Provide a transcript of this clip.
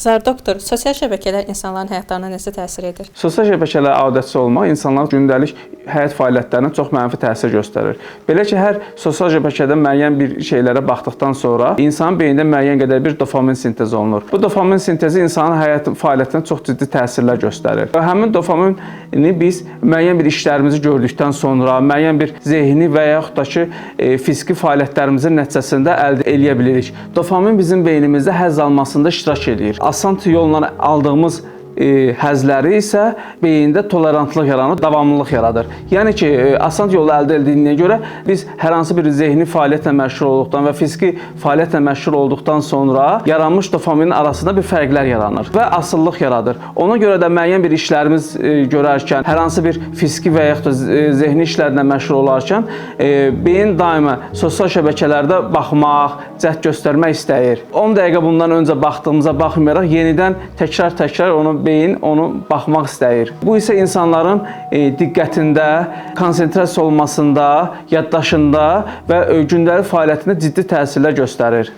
Zar doktor, sosial şəbəkələr insanların həyatlarına necə təsir edir? Sosial şəbəkələrə adətçi olmaq insanların gündəlik həyat fəaliyyətlərinə çox mənfi təsir göstərir. Belə ki, hər sosial şəbəkədə müəyyən bir şeylərə baxdıqdan sonra insanın beynində müəyyən qədər bir dopamin sintezi olunur. Bu dopamin sintezi insanın həyat fəaliyyətinə çox ciddi təsirlər göstərir. Və həmin dopamini biz müəyyən bir işlərimizi gördükdən sonra, müəyyən bir zehni və yaxud da ki, fiziki fəaliyyətlərimizin nəticəsində əldə edə bilirik. Dopamin bizim beynimizdə həzz almasında iştirak edir. Asan yolla aldığımız həzləri isə beyində tolerantlıq yaranır, davamlılıq yaradır. Yəni ki, asan yolla əldə edildiyinə görə biz hər hansı bir zehni fəaliyyətlə məşğul olduqdan və fiziki fəaliyyətlə məşğul olduqdan sonra yaranmış dopaminin arasında bir fərqlər yaranır və asıllıq yaradır. Ona görə də müəyyən bir işlərimiz görərkən, hər hansı bir fiziki və yaxud da zehni işlərlə məşğul olarkən beyin daima sosial şəbəkələrdə baxmaq, cəhd göstərmək istəyir. 10 dəqiqə bundan öncə baxdığımıza baxmayaraq yenidən təkrar beyin onu baxmaq istəyir. Bu isə insanların diqqətində, konsentrasiya olmasında, yaddaşında və gündəlik fəaliyyətində ciddi təsirlər göstərir.